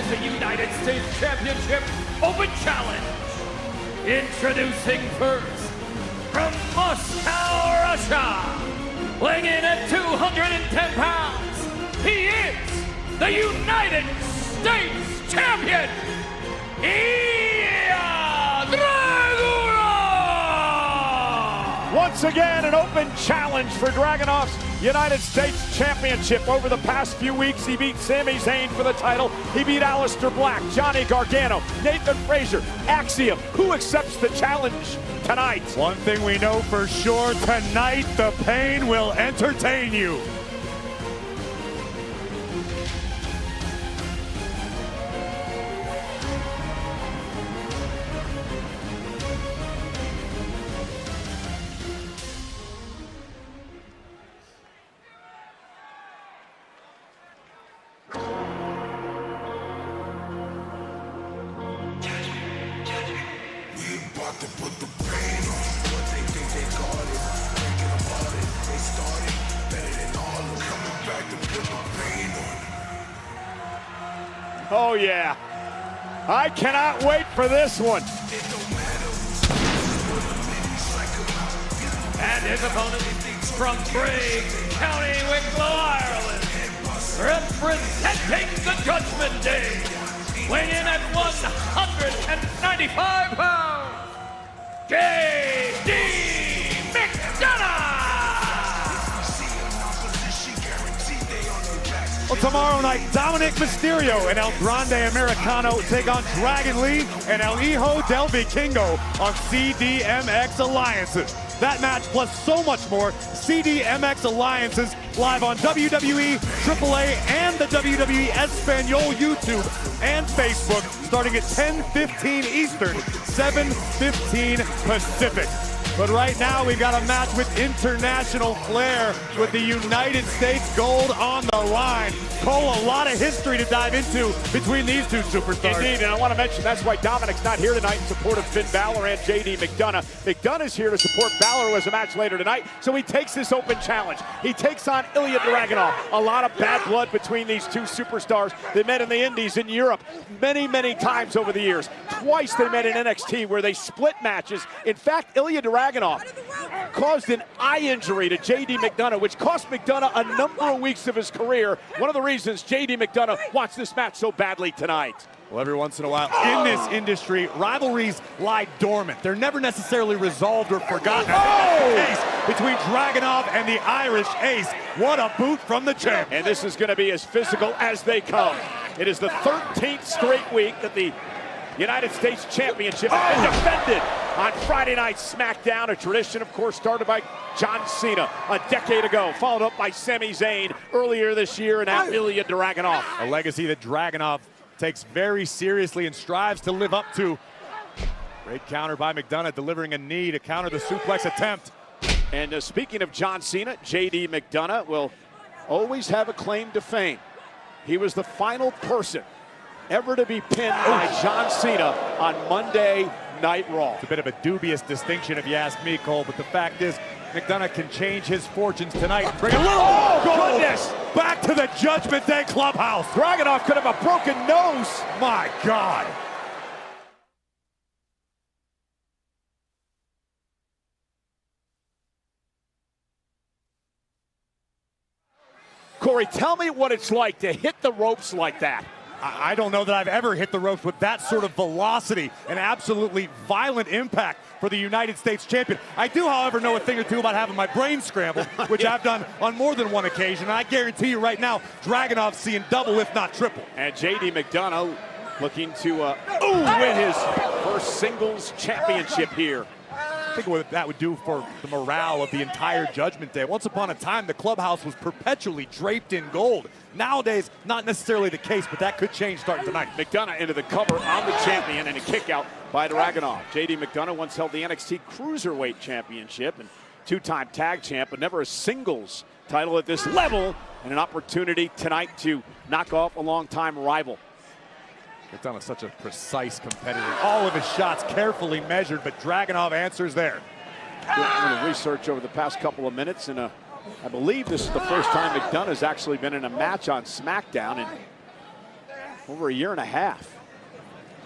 the United States Championship Open Challenge. Introducing first, from Moscow, Russia, weighing in at 210 pounds, he is the United States Champion, Ilja Dragunov! Once again, an open challenge for Dragunov's United States Championship. Over the past few weeks, he beat Sami Zayn for the title. He beat Aleister Black, Johnny Gargano, Nathan Frazier, Axiom. Who accepts the challenge tonight? One thing we know for sure, tonight the pain will entertain you. To put the pain on what they think they got it, thinking about it, they started better than all of coming back to put the pain on. Oh yeah, I cannot wait for this one. And his opponent from Bray County, Wicklow, Ireland, representing the Judgment Day, weighing in at 195 pounds, jdmacdonagh! Well, tomorrow night, Dominic Mysterio and El Grande Americano take on Dragon Lee and El Hijo del Vikingo on CDMX Alliances. That match plus so much more, CDMX Alliances, live on WWE, AAA, and the WWE Espanol YouTube and Facebook, starting at 10:15 Eastern, 7:15 Pacific. But right now, we've got a match with international flair with the United States gold on the line. Cole, a lot of history to dive into between these two superstars. Indeed, and I want to mention that's why Dominic's not here tonight in support of Finn Balor and JD McDonagh. McDonagh's here to support Balor, who has a match later tonight, so he takes this open challenge. He takes on Ilja Dragunov. A lot of bad blood between these two superstars. They met in the Indies in Europe many, many times over the years. Twice they met in NXT where they split matches. In fact, Ilja Dragunov caused an eye injury to JD McDonagh, which cost McDonagh a number of weeks of his career. One of the reasons JD McDonagh wants this match so badly tonight. Well, every once in a while in this industry, rivalries lie dormant. They're never necessarily resolved or forgotten. The case between Dragunov and the Irish Ace. What a boot from the champ. And this is going to be as physical as they come. It is the 13th straight week that the United States Championship has been defended on Friday Night SmackDown, a tradition, of course, started by John Cena a decade ago, followed up by Sami Zayn earlier this year, and now Ilja Dragunov. A legacy that Dragunov takes very seriously and strives to live up to. Great counter by McDonagh, delivering a knee to counter the suplex attempt. And speaking of John Cena, JD McDonagh will always have a claim to fame. He was the final person ever to be pinned by John Cena on Monday Night Raw. It's a bit of a dubious distinction if you ask me, Cole, but the fact is McDonagh can change his fortunes tonight and bring a little goodness back to the Judgment Day clubhouse. Dragunov could have a broken nose. My God. Corey, tell me what it's like to hit the ropes like that. I don't know that I've ever hit the ropes with that sort of velocity and absolutely violent impact for the United States champion. I do, however, know a thing or two about having my brain scrambled, which I've done on more than one occasion. And I guarantee you right now, Dragunov's seeing double, if not triple. And JD McDonagh looking to win his first singles championship here. Think of what that would do for the morale of the entire Judgment Day. Once upon a time, the clubhouse was perpetually draped in gold. Nowadays, not necessarily the case, but that could change starting tonight. McDonagh into the cover on the champion and a kick out by Dragunov. JD McDonagh once held the NXT Cruiserweight Championship and two-time tag champ, but never a singles title at this level, and an opportunity tonight to knock off a long-time rival. McDonagh is such a precise competitor. All of his shots carefully measured, but Dragunov answers there. Doing a little research over the past couple of minutes, and I believe this is the first time McDonagh's actually been in a match on SmackDown in over a year and a half.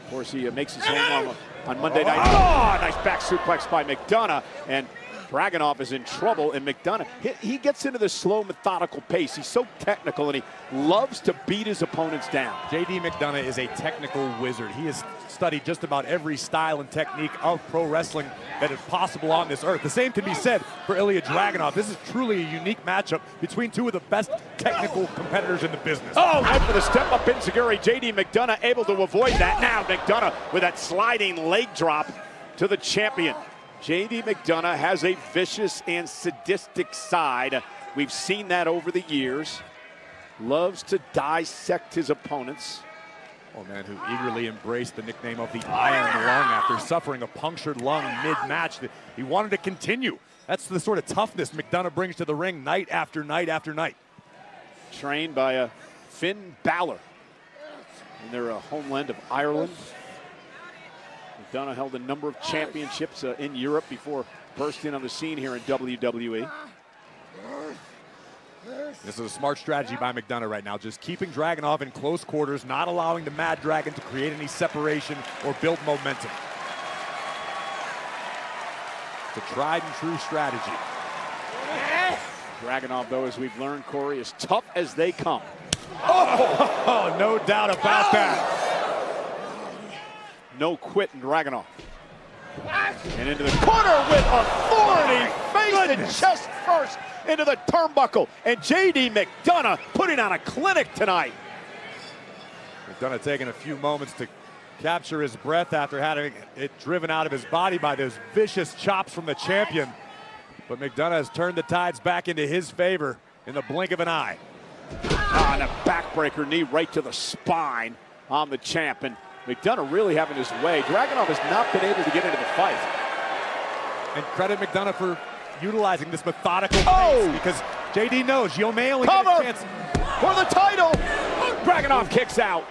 Of course, he makes his home on Monday night. Oh, nice back suplex by McDonagh, and Dragunov is in trouble, and McDonagh, he gets into the slow, methodical pace. He's so technical, and he loves to beat his opponents down. JD McDonagh is a technical wizard. He has studied just about every style and technique of pro wrestling that is possible on this earth. The same can be said for Ilja Dragunov. This is truly a unique matchup between two of the best technical competitors in the business. Oh, right for the step-up enziguri. JD McDonagh able to avoid that. Now McDonagh with that sliding leg drop to the champion. JD McDonagh has a vicious and sadistic side. We've seen that over the years. Loves to dissect his opponents. Oh, man, who eagerly embraced the nickname of the Iron Lung after suffering a punctured lung mid-match. He wanted to continue. That's the sort of toughness McDonagh brings to the ring night after night after night. Trained by Finn Balor in their homeland of Ireland. McDonagh held a number of championships in Europe before bursting on the scene here in WWE. This is a smart strategy by McDonagh right now, just keeping Dragunov in close quarters, not allowing the Mad Dragon to create any separation or build momentum. It's a tried and true strategy. Dragunov, though, as we've learned, Corey, is tough as they come. Oh, no doubt about that. No quitting Dragunov. And into the corner with authority, face and chest first into the turnbuckle. And JD McDonagh putting on a clinic tonight. McDonagh taking a few moments to capture his breath after having it driven out of his body by those vicious chops from the champion. But McDonagh has turned the tides back into his favor in the blink of an eye. And a backbreaker knee right to the spine on the champ. And McDonagh really having his way. Dragunov has not been able to get into the fight. And credit McDonagh for utilizing this methodical pace, because JD knows you may only get a chance for the title. Dragunov kicks out.